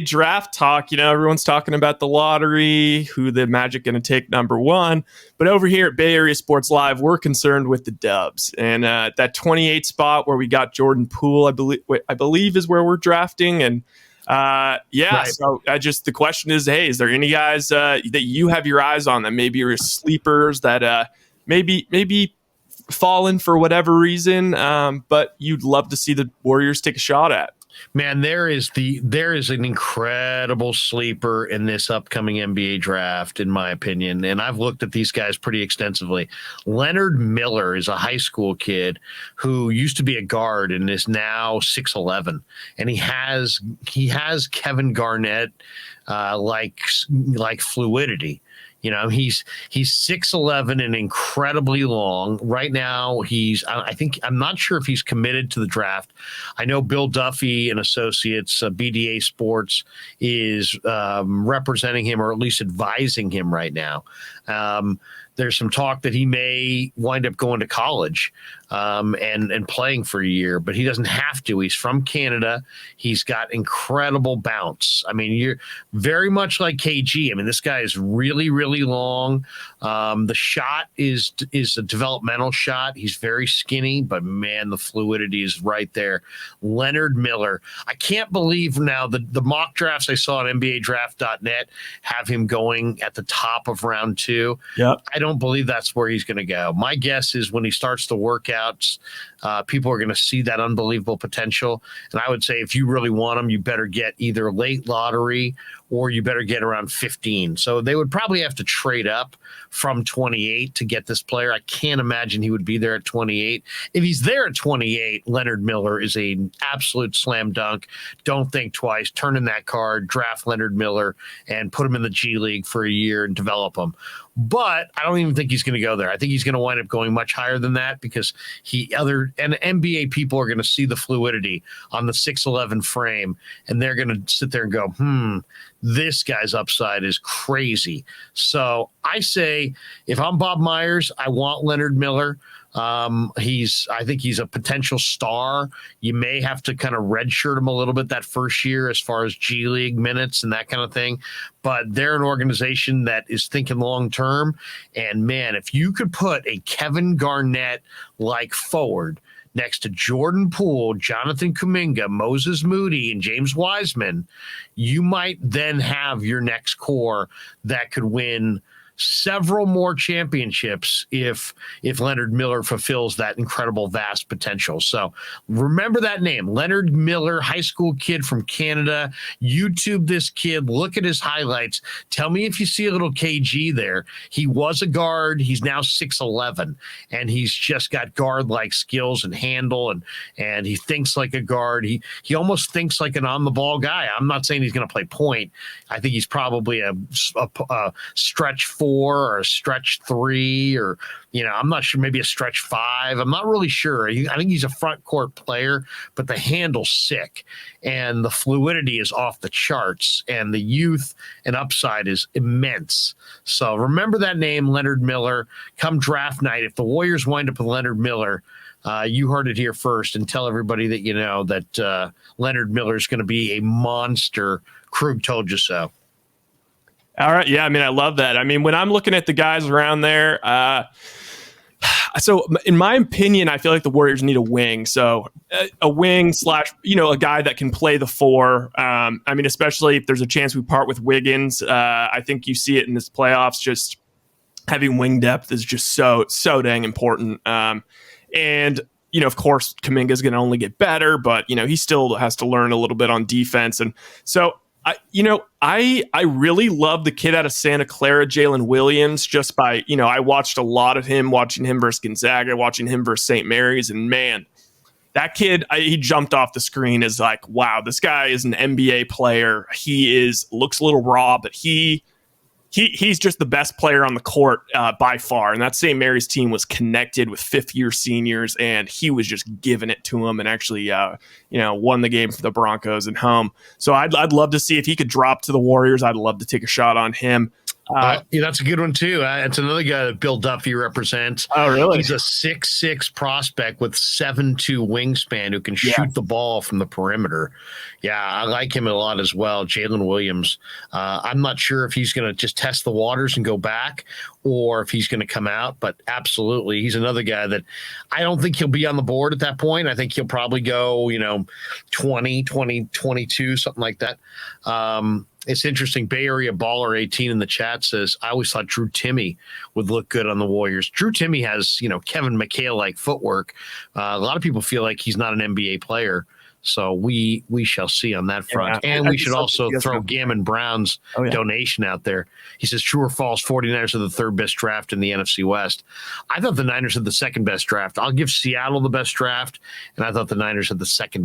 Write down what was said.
draft talk, everyone's talking about the lottery, who the Magic going to take number one. But over here at Bay Area Sports Live, we're concerned with the Dubs. And that 28 spot where we got Jordan Poole, I believe is where we're drafting. And right. So the question is, hey, is there any guys that you have your eyes on that maybe are sleepers that maybe fallen for whatever reason, but you'd love to see the Warriors take a shot at? Man, there is an incredible sleeper in this upcoming NBA draft, in my opinion. And I've looked at these guys pretty extensively. Leonard Miller is a high school kid who used to be a guard and is now 6'11", and he has Kevin Garnett like fluidity. He's 6'11" and incredibly long. Right now, I'm not sure if he's committed to the draft. I know Bill Duffy and Associates, BDA Sports, is representing him or at least advising him right now. There's some talk that he may wind up going to college and playing for a year, but he doesn't have to. He's from Canada. He's got incredible bounce. I mean, you're very much like KG. I mean, this guy is really, really long. The shot is a developmental shot. He's very skinny, but man, the fluidity is right there. Leonard Miller. I can't believe now the mock drafts I saw on NBADraft.net have him going at the top of round 2. Yep. I don't believe that's where he's going to go. My guess is when he starts the workouts, people are going to see that unbelievable potential. And I would say if you really want him, you better get either late lottery or you better get around 15. So they would probably have to trade up from 28 to get this player. I can't imagine he would be there at 28. If he's there at 28, Leonard Miller is an absolute slam dunk. Don't think twice. Turn in that card, draft Leonard Miller, and put him in the G League for a year and develop him. But I don't even think he's going to go there. I think he's going to wind up going much higher than that because NBA people are going to see the fluidity on the 6'11" frame, and they're going to sit there and go, this guy's upside is crazy. So I say if I'm Bob Myers, I want Leonard Miller. I think he's a potential star. You may have to kind of redshirt him a little bit that first year as far as G League minutes and that kind of thing. But they're an organization that is thinking long term. And man, if you could put a Kevin Garnett like forward next to Jordan Poole, Jonathan Kuminga, Moses Moody, and James Wiseman, you might then have your next core that could win several more championships if Leonard Miller fulfills that incredible vast potential. So remember that name, Leonard Miller, high school kid from Canada. YouTube this kid, look at his highlights. Tell me if you see a little KG there. He was a guard. He's now 6'11", and he's just got guard-like skills and handle, and he thinks like a guard. He almost thinks like an on-the-ball guy. I'm not saying he's going to play point. I think he's probably a stretch 4 or a stretch 3 or, I'm not sure, maybe a stretch 5. I'm not really sure. I think he's a front court player, but the handle's sick and the fluidity is off the charts and the youth and upside is immense. So remember that name, Leonard Miller. Come draft night, if the Warriors wind up with Leonard Miller, you heard it here first, and tell everybody that that Leonard Miller is going to be a monster. Krueg told you so. All right. Yeah. I mean, I love that. I mean, when I'm looking at the guys around there, so in my opinion, I feel like the Warriors need a wing. So a wing / a guy that can play the 4. I mean, especially if there's a chance we part with Wiggins. I think you see it in this playoffs. Just having wing depth is just so dang important. And of course, Kuminga is going to only get better, but he still has to learn a little bit on defense. And so I really love the kid out of Santa Clara, Jalen Williams, just by, I watched a lot of him, watching him versus Gonzaga, watching him versus St. Mary's. And man, that kid, he jumped off the screen as like, wow, this guy is an NBA player. He looks a little raw, but he's just the best player on the court by far. And that St. Mary's team was connected with fifth-year seniors, and he was just giving it to them and actually, won the game for the Broncos at home. So I'd love to see if he could drop to the Warriors. I'd love to take a shot on him. Yeah, that's a good one too. It's another guy that Bill Duffy represents. Oh, really? He's a 6'6" prospect with 7'2" wingspan who can shoot the ball from the perimeter. Yeah, I like him a lot as well. Jalen Williams. I'm not sure if he's going to just test the waters and go back or if he's going to come out, but absolutely. He's another guy that I don't think he'll be on the board at that point. I think he'll probably go, 20, 22, something like that. It's interesting. Bay Area Baller 18 in the chat says, I always thought Drew Timme would look good on the Warriors. Drew Timme has, Kevin McHale-like footwork. A lot of people feel like he's not an NBA player. So we shall see on that front. Yeah, and we should also throw Gammon Brown's donation out there. He says, true or false, 49ers are the third best draft in the NFC West. I thought the Niners had the second best draft. I'll give Seattle the best draft, and I thought the Niners had the second